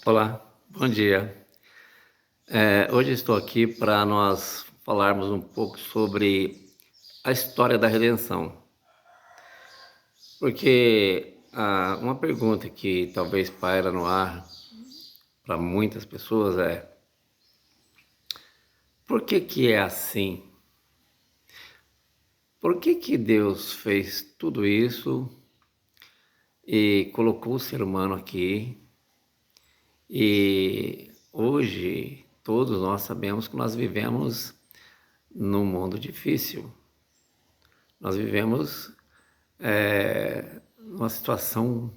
Olá, bom dia. Hoje estou aqui para nós falarmos um pouco sobre a história da redenção, porque uma pergunta que talvez paira no ar para muitas pessoas é: por que que é assim? Por que que Deus fez tudo isso e colocou o ser humano aqui? E hoje todos nós sabemos que nós vivemos num mundo difícil. Nós vivemos numa situação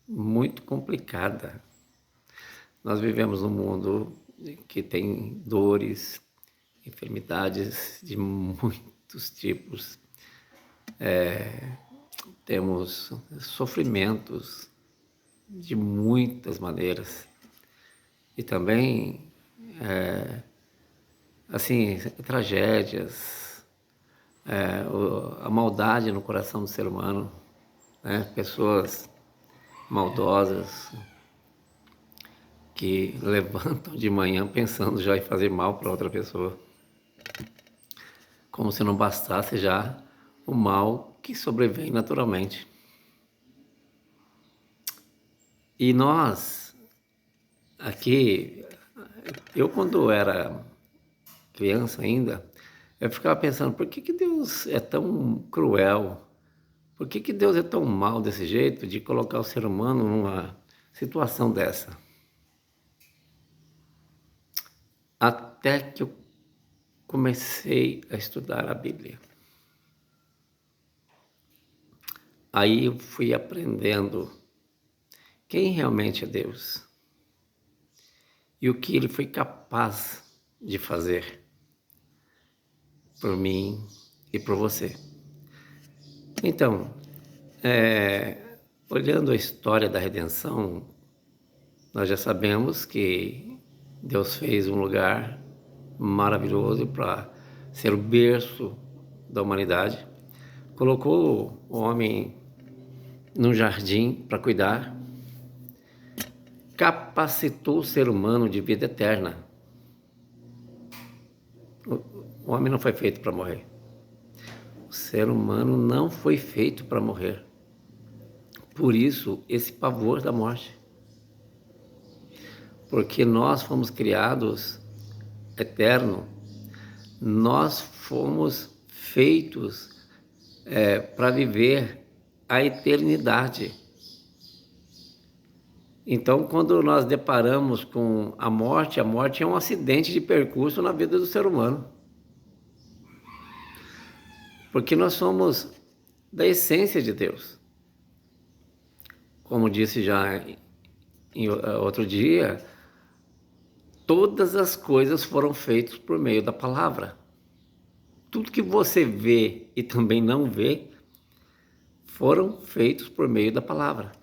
muito complicada. Nós vivemos num mundo que tem dores, enfermidades de muitos tipos, temos sofrimentos de muitas maneiras e também, assim, tragédias, a maldade no coração do ser humano, né? Pessoas maldosas que levantam de manhã pensando já em fazer mal para outra pessoa, como se não bastasse já o mal que sobrevém naturalmente. E nós, aqui, eu quando era criança ainda, eu ficava pensando, por que que Deus é tão cruel? Por que que Deus é tão mal desse jeito de colocar o ser humano numa situação dessa? Até que eu comecei a estudar a Bíblia. Aí eu fui aprendendo quem realmente é Deus e o que Ele foi capaz de fazer por mim e por você. Então, olhando a história da redenção, nós já sabemos que Deus fez um lugar maravilhoso para ser o berço da humanidade. Colocou o homem num jardim para cuidar, capacitou o ser humano de vida eterna. O homem não foi feito para morrer. O ser humano não foi feito para morrer. Por isso, esse pavor da morte. Porque nós fomos criados eterno, nós fomos feitos para viver a eternidade. Então, quando nós deparamos com a morte é um acidente de percurso na vida do ser humano. Porque nós somos da essência de Deus. Como disse já em outro dia, todas as coisas foram feitas por meio da palavra. Tudo que você vê e também não vê foram feitos por meio da palavra.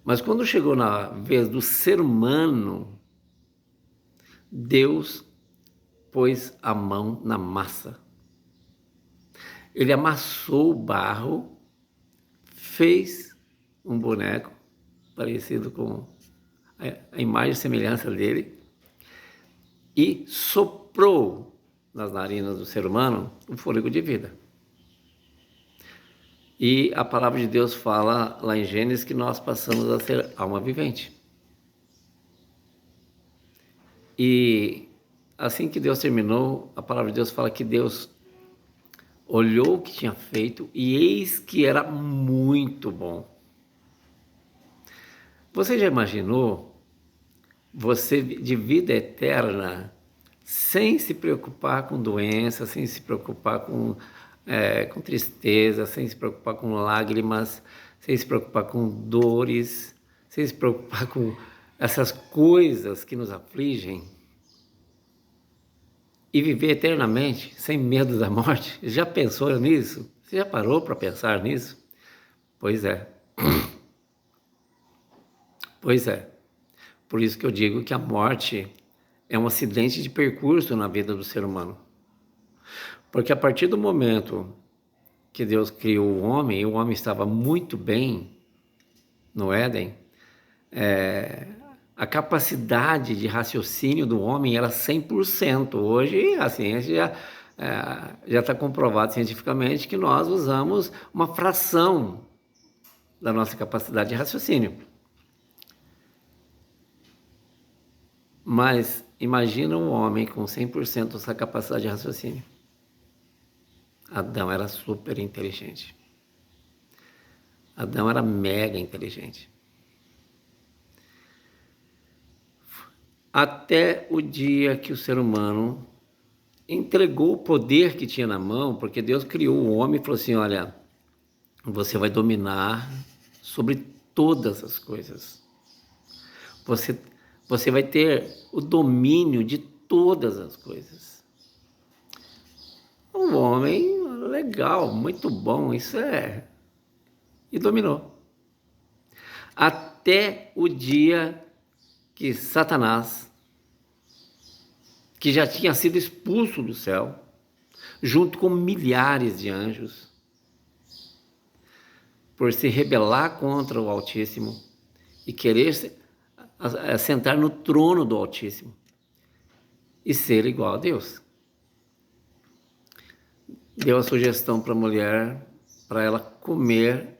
Mas quando chegou na vez do ser humano, Deus pôs a mão na massa. Ele amassou o barro, fez um boneco parecido com a imagem e semelhança dele e soprou nas narinas do ser humano o fôlego de vida. E a palavra de Deus fala lá em Gênesis que nós passamos a ser alma vivente. E assim que Deus terminou, a palavra de Deus fala que Deus olhou o que tinha feito e eis que era muito bom. Você já imaginou você de vida eterna sem se preocupar com doença, sem se preocupar com tristeza, sem se preocupar com lágrimas, sem se preocupar com dores, sem se preocupar com essas coisas que nos afligem e viver eternamente sem medo da morte? Já pensou nisso? Você já parou para pensar nisso? Pois é. Pois é. Por isso que eu digo que a morte é um acidente de percurso na vida do ser humano. Porque a partir do momento que Deus criou o homem, e o homem estava muito bem no Éden, a capacidade de raciocínio do homem era 100%. Hoje a ciência já está comprovado cientificamente que nós usamos uma fração da nossa capacidade de raciocínio. Mas imagina um homem com 100% da sua capacidade de raciocínio. Adão era super inteligente. Adão era mega inteligente. Até o dia que o ser humano entregou o poder que tinha na mão, porque Deus criou o homem e falou assim, olha, você vai dominar sobre todas as coisas. Você vai ter o domínio de todas as coisas. Um homem legal, muito bom, isso é. E dominou. Até o dia que Satanás, que já tinha sido expulso do céu, junto com milhares de anjos, por se rebelar contra o Altíssimo e querer sentar no trono do Altíssimo e ser igual a Deus. Deu a sugestão para a mulher, para ela comer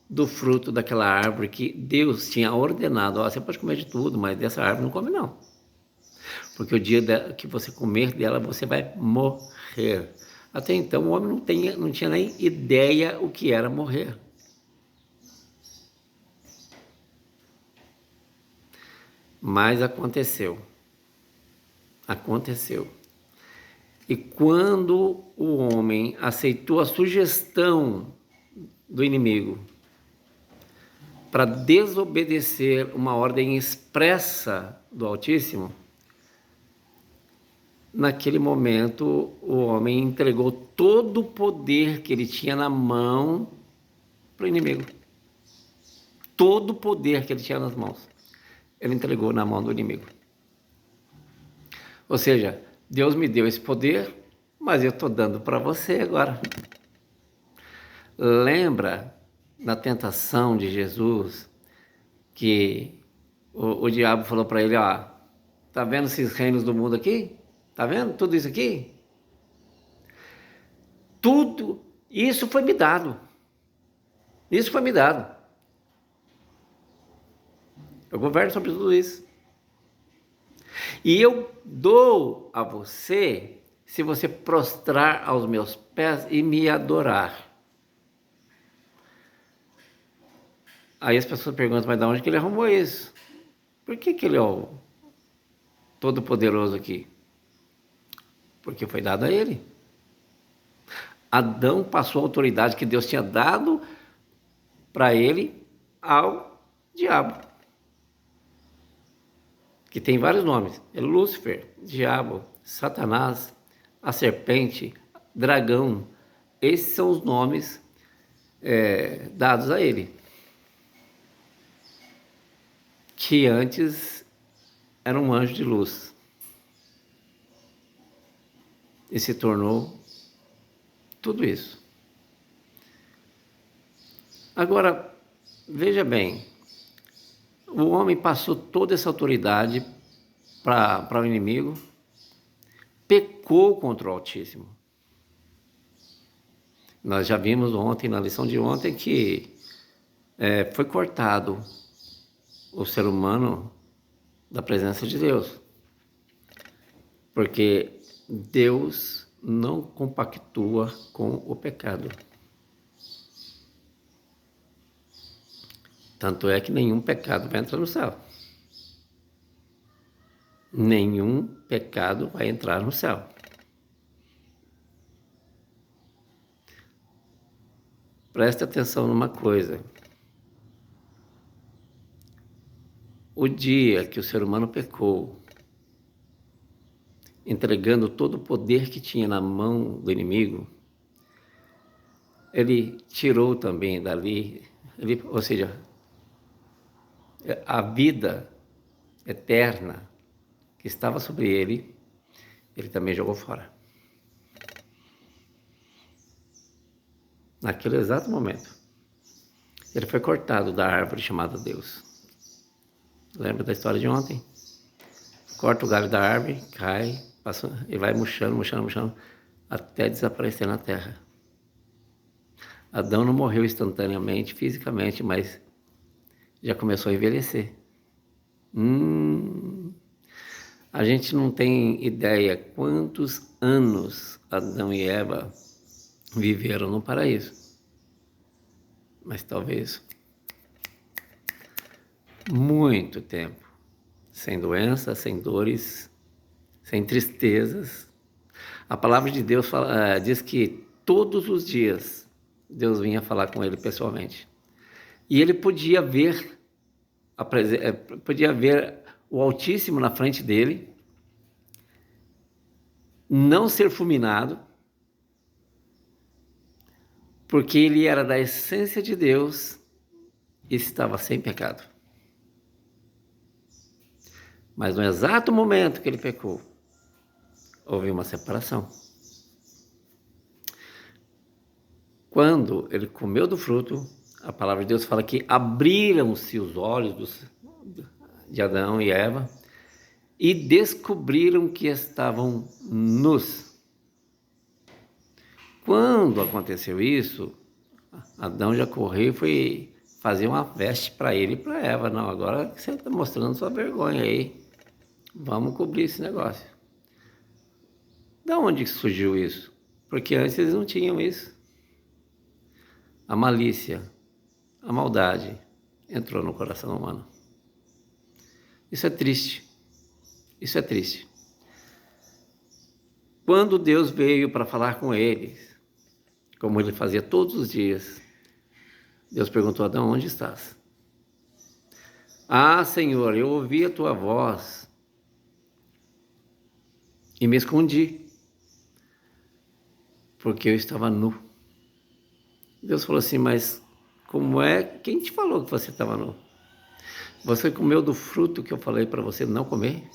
do fruto daquela árvore que Deus tinha ordenado. Você pode comer de tudo, mas dessa árvore não come não. Porque o dia que você comer dela, você vai morrer. Até então o homem não tinha nem ideia o que era morrer. Mas aconteceu. Aconteceu. E quando o homem aceitou a sugestão do inimigo para desobedecer uma ordem expressa do Altíssimo, naquele momento o homem entregou todo o poder que ele tinha na mão para o inimigo. Todo o poder que ele tinha nas mãos, ele entregou na mão do inimigo. Ou seja, Deus me deu esse poder, mas eu estou dando para você agora. Lembra na tentação de Jesus que o diabo falou para ele, ó, tá vendo esses reinos do mundo aqui? Tá vendo tudo isso aqui? Tudo isso foi me dado. Isso foi me dado. Eu governo sobre tudo isso. E eu dou a você se você prostrar aos meus pés e me adorar. Aí as pessoas perguntam, mas de onde que ele arrumou isso? Por que ele é o todo-poderoso aqui? Porque foi dado a ele. Adão passou a autoridade que Deus tinha dado para ele ao diabo. Que tem vários nomes. É Lúcifer, diabo, Satanás, a serpente, dragão. Esses são os nomes dados a ele. Que antes era um anjo de luz. E se tornou tudo isso. Agora, veja bem, o homem passou toda essa autoridade para o inimigo, pecou contra o Altíssimo. Nós já vimos ontem, na lição de ontem, que foi cortado o ser humano da presença de Deus. Porque Deus não compactua com o pecado. Tanto é que nenhum pecado vai entrar no céu. Nenhum pecado vai entrar no céu. Preste atenção numa coisa. O dia que o ser humano pecou, entregando todo o poder que tinha na mão do inimigo, ele tirou também dali, ou seja, a vida eterna que estava sobre ele, ele também jogou fora. Naquele exato momento, ele foi cortado da árvore chamada Deus. Lembra da história de ontem? Corta o galho da árvore, cai, passa, e vai murchando, murchando, murchando, até desaparecer na terra. Adão não morreu instantaneamente, fisicamente, mas já começou a envelhecer. A gente não tem ideia quantos anos Adão e Eva viveram no paraíso. Mas talvez muito tempo. Sem doenças, sem dores, sem tristezas. A palavra de Deus diz que todos os dias Deus vinha falar com ele pessoalmente. E ele podia ver o Altíssimo na frente dele, não ser fulminado, porque ele era da essência de Deus e estava sem pecado. Mas no exato momento que ele pecou, houve uma separação. Quando ele comeu do fruto, a palavra de Deus fala que abriram-se os olhos de Adão e Eva e descobriram que estavam nus. Quando aconteceu isso, Adão já correu e foi fazer uma veste para ele e para Eva. Não, agora você está mostrando sua vergonha aí. Vamos cobrir esse negócio. Da onde surgiu isso? Porque antes eles não tinham isso. A malícia, a maldade entrou no coração humano. Isso é triste. Isso é triste. Quando Deus veio para falar com eles, como ele fazia todos os dias, Deus perguntou a Adão: onde estás? Ah, Senhor, eu ouvi a tua voz e me escondi, porque eu estava nu. Deus falou assim: mas como é? Quem te falou que você estava nu? Você comeu do fruto que eu falei para você não comer?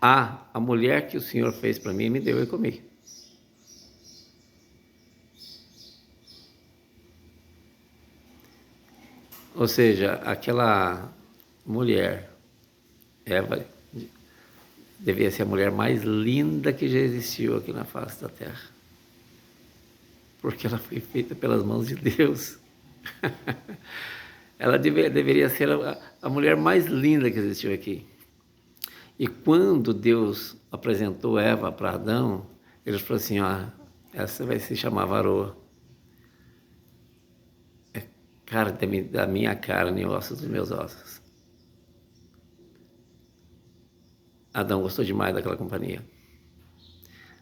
Ah, a mulher que o Senhor fez para mim me deu e comi. Ou seja, aquela mulher, Eva, devia ser a mulher mais linda que já existiu aqui na face da terra. Porque ela foi feita pelas mãos de Deus. Ela deveria ser a mulher mais linda que existiu aqui. E quando Deus apresentou Eva para Adão, ele falou assim: ó, essa vai se chamar varoa. É carne da minha carne e ossos dos meus ossos. Adão gostou demais daquela companhia.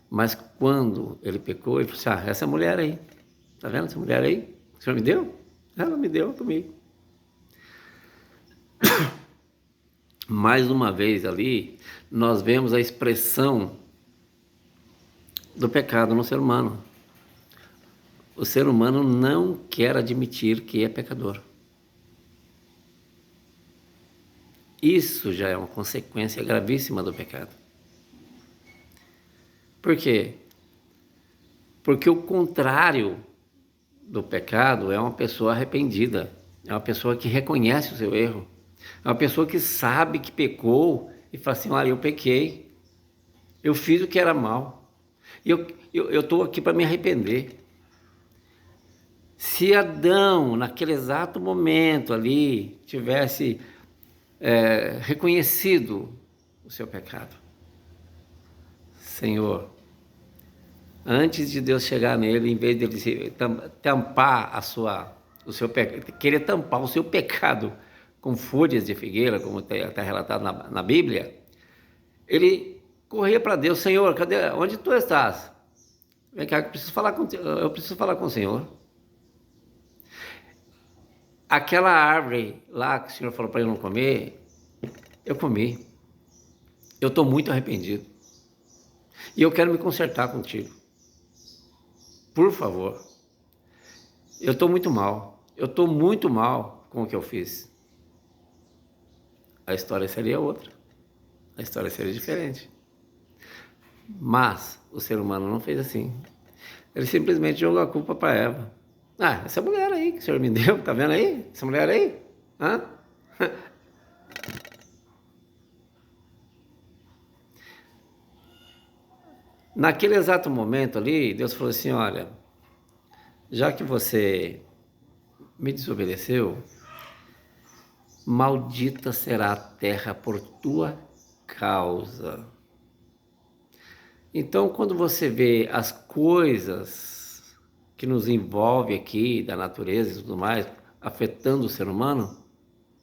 Mas quando ele pecou, ele falou assim: essa mulher aí, tá vendo essa mulher aí? O Senhor me deu? Ela me deu comigo. Mais uma vez ali, nós vemos a expressão do pecado no ser humano. O ser humano não quer admitir que é pecador. Isso já é uma consequência gravíssima do pecado. Por quê? Porque o contrário do pecado é uma pessoa arrependida, é uma pessoa que reconhece o seu erro, é uma pessoa que sabe que pecou e fala assim: olha, eu pequei, eu fiz o que era mal, e eu estou aqui para me arrepender. Se Adão, naquele exato momento ali, tivesse reconhecido o seu pecado, Senhor, antes de Deus chegar nele, em vez de ele tampar o seu pecado, querer tampar o seu pecado com folhas de figueira, como está relatado na Bíblia, ele corria para Deus: Senhor, onde tu estás? Vem cá, eu preciso falar com o Senhor. Aquela árvore lá que o Senhor falou para eu não comer, eu comi. Eu estou muito arrependido. E eu quero me consertar contigo. Por favor. Eu estou muito mal. Eu estou muito mal com o que eu fiz. A história seria outra. A história seria diferente. Mas o ser humano não fez assim. Ele simplesmente jogou a culpa para Eva. Ah, essa mulher aí que o Senhor me deu, tá vendo aí? Essa mulher aí? Hã? Naquele exato momento ali, Deus falou assim: olha, já que você me desobedeceu, maldita será a terra por tua causa. Então, quando você vê as coisas que nos envolvem aqui, da natureza e tudo mais, afetando o ser humano,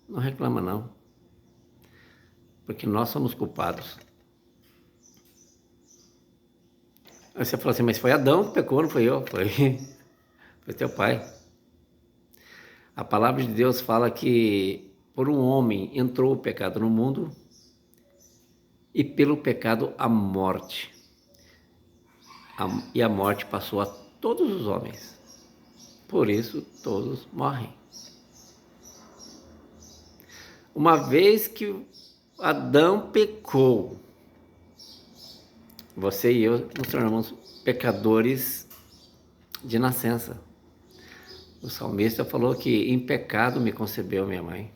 não reclama não, porque nós somos culpados. Aí você fala assim, mas foi Adão que pecou, não foi eu, foi teu pai. A palavra de Deus fala que por um homem entrou o pecado no mundo e pelo pecado a morte. E a morte passou a todos os homens. Por isso todos morrem. Uma vez que Adão pecou, você e eu nos tornamos pecadores de nascença. O salmista falou que em pecado me concebeu minha mãe.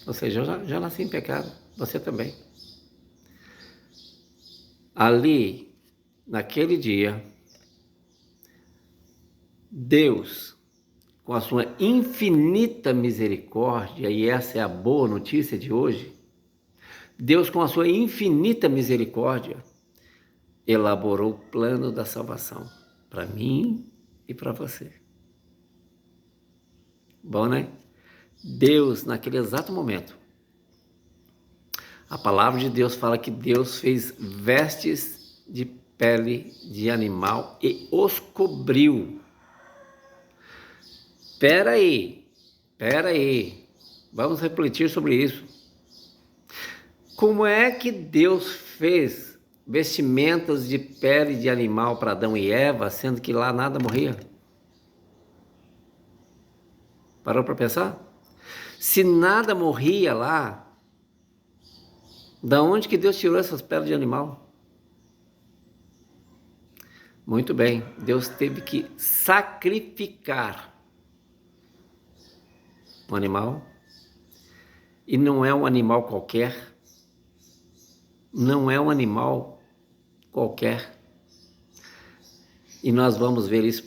Ou seja, eu já nasci em pecado, você também. Ali, naquele dia, Deus, com a sua infinita misericórdia, e essa é a boa notícia de hoje, Deus, com a sua infinita misericórdia, elaborou o plano da salvação para mim e para você. Bom, né? Deus, naquele exato momento, a palavra de Deus fala que Deus fez vestes de pele de animal e os cobriu. Espera aí, vamos refletir sobre isso. Como é que Deus fez vestimentas de pele de animal para Adão e Eva, sendo que lá nada morria? Parou para pensar? Se nada morria lá, da onde que Deus tirou essas peles de animal? Muito bem, Deus teve que sacrificar um animal, e não é um animal qualquer, não é um animal qualquer, e nós vamos ver isso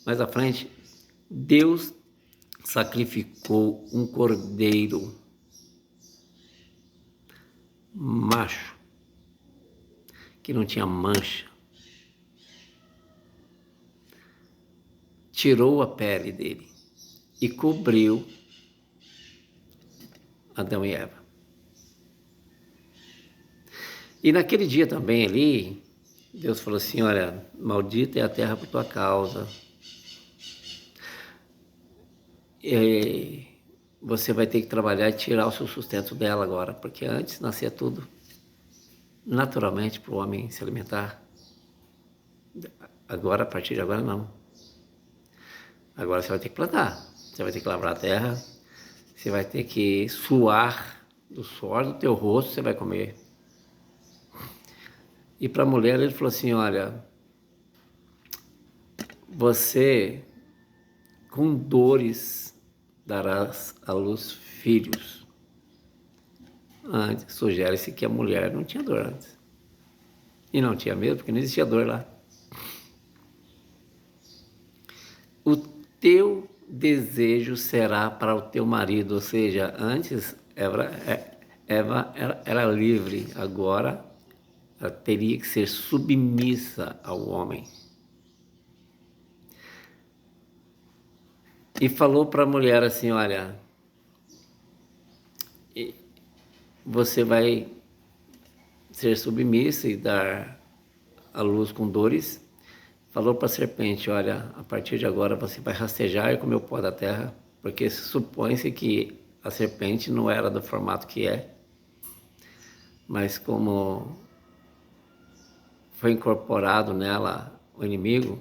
mais à frente. Deus sacrificou um cordeiro macho, que não tinha mancha, tirou a pele dele e cobriu Adão e Eva. E naquele dia também ali, Deus falou assim, olha, maldita é a terra por tua causa. E você vai ter que trabalhar e tirar o seu sustento dela agora, porque antes nascia tudo naturalmente para o homem se alimentar. Agora, a partir de agora, não. Agora você vai ter que plantar, você vai ter que lavrar a terra, você vai ter que suar do suor do teu rosto, você vai comer. E para a mulher ele falou assim, olha, você com dores darás à luz filhos. Antes, sugere-se que a mulher não tinha dor antes. E não tinha mesmo, porque não existia dor lá. O teu desejo será para o teu marido, ou seja, antes Eva era livre, agora ela teria que ser submissa ao homem. E falou para a mulher assim, olha, você vai ser submissa e dar a luz com dores. Falou para a serpente, olha, a partir de agora você vai rastejar e comer o pó da terra, porque supõe-se que a serpente não era do formato que é, mas como foi incorporado nela o inimigo,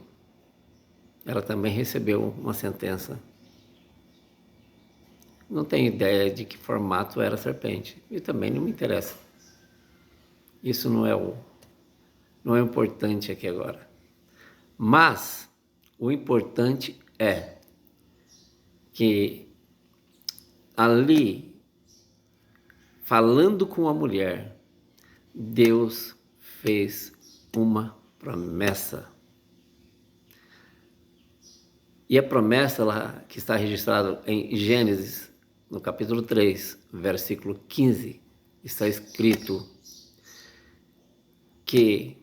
ela também recebeu uma sentença. Não tenho ideia de que formato era a serpente, e também não me interessa. Isso não é importante aqui agora. Mas o importante é que ali, falando com a mulher, Deus fez uma promessa. E a promessa lá, que está registrada em Gênesis, no capítulo 3, versículo 15, está escrito que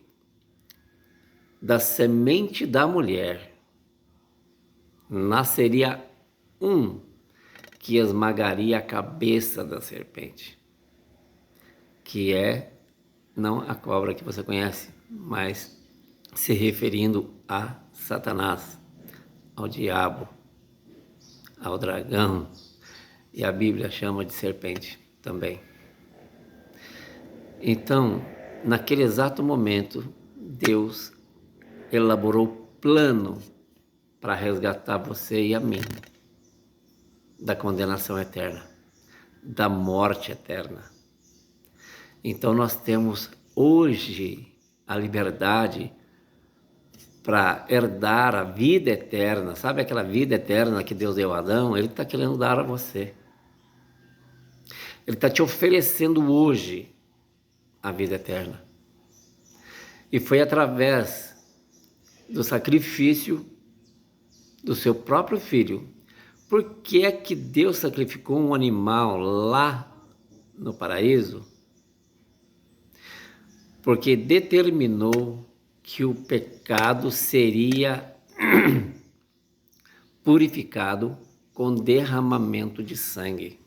da semente da mulher nasceria um que esmagaria a cabeça da serpente, que é não a cobra que você conhece, mas se referindo a Satanás, ao diabo, ao dragão, e a Bíblia chama de serpente também. Então, naquele exato momento, Deus elaborou plano para resgatar você e a mim da condenação eterna, da morte eterna. Então nós temos hoje a liberdade para herdar a vida eterna. Sabe aquela vida eterna que Deus deu a Adão? Ele está querendo dar a você. Ele está te oferecendo hoje a vida eterna. E foi através do sacrifício do seu próprio filho. Por que é que Deus sacrificou um animal lá no paraíso? Porque determinou que o pecado seria purificado com derramamento de sangue.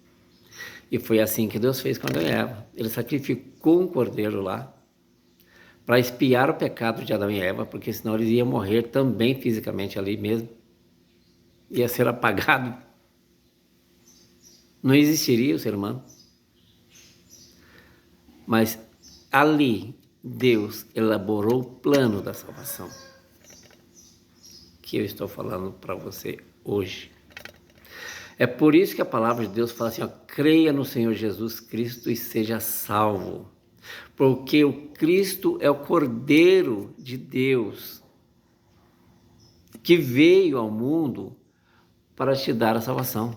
E foi assim que Deus fez com Adão e Eva. Ele sacrificou um cordeiro lá para expiar o pecado de Adão e Eva, porque senão eles iam morrer também fisicamente ali mesmo. Ia ser apagado. Não existiria o ser humano. Mas ali Deus elaborou o plano da salvação, que eu estou falando para você hoje. É por isso que a palavra de Deus fala assim, ó, creia no Senhor Jesus Cristo e seja salvo. Porque o Cristo é o Cordeiro de Deus que veio ao mundo para te dar a salvação.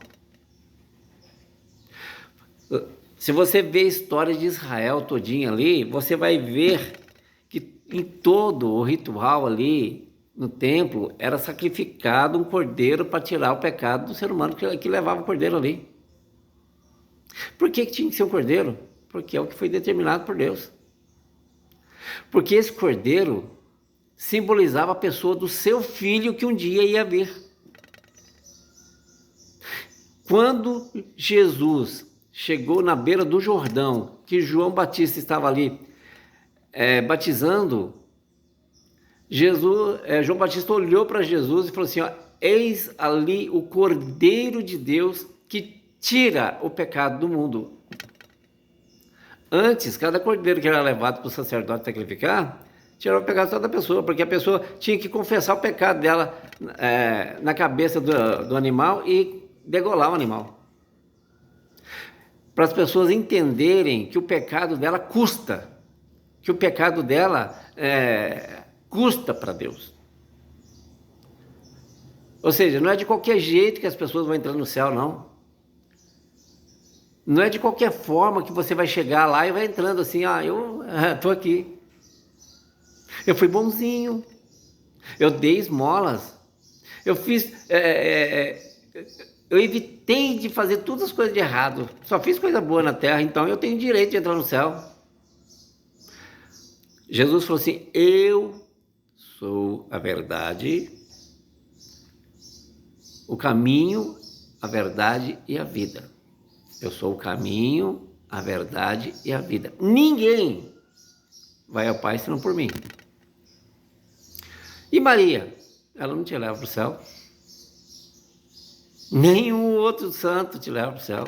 Se você vê a história de Israel todinha ali, você vai ver que em todo o ritual ali no templo era sacrificado um cordeiro para tirar o pecado do ser humano que levava o cordeiro ali. Por que tinha que ser um cordeiro? Porque é o que foi determinado por Deus. Porque esse cordeiro simbolizava a pessoa do seu filho que um dia ia vir. Quando Jesus chegou na beira do Jordão, que João Batista estava ali batizando, João Batista olhou para Jesus e falou assim, ó, eis ali o Cordeiro de Deus que tira o pecado do mundo. Antes, cada cordeiro que era levado para o sacerdote sacrificar, tirava o pecado da pessoa, porque a pessoa tinha que confessar o pecado dela na cabeça do animal e degolar o animal. Para as pessoas entenderem que o pecado dela custa, que o pecado dela custa para Deus. Ou seja, não é de qualquer jeito que as pessoas vão entrar no céu, não. Não é de qualquer forma que você vai chegar lá e vai entrando assim, eu estou aqui. Eu fui bonzinho, eu dei esmolas, eu fiz... eu evitei de fazer todas as coisas de errado. Só fiz coisa boa na terra, então eu tenho direito de entrar no céu. Jesus falou assim, eu sou a verdade, o caminho, a verdade e a vida. Eu sou o caminho, a verdade e a vida. Ninguém vai ao Pai senão por mim. E Maria? Ela não te leva para o céu. Nenhum outro santo te leva para o céu.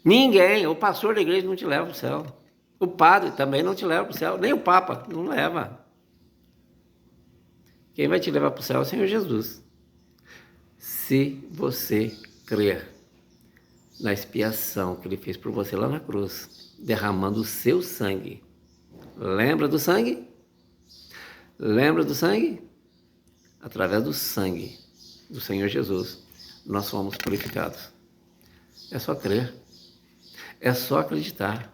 Ninguém, o pastor da igreja não te leva para o céu. O padre também não te leva para o céu. Nem o Papa não leva. Quem vai te levar para o céu é o Senhor Jesus. Se você crer na expiação que Ele fez por você lá na cruz, derramando o seu sangue. Lembra do sangue? Lembra do sangue? Através do sangue do Senhor Jesus, nós somos purificados. É só crer. É só acreditar.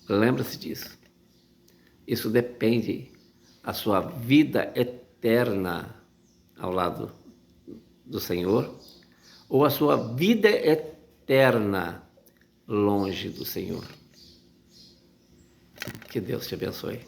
Lembra-se disso. Isso depende da sua vida eterna ao lado do Senhor ou a sua vida eterna longe do Senhor. Que Deus te abençoe.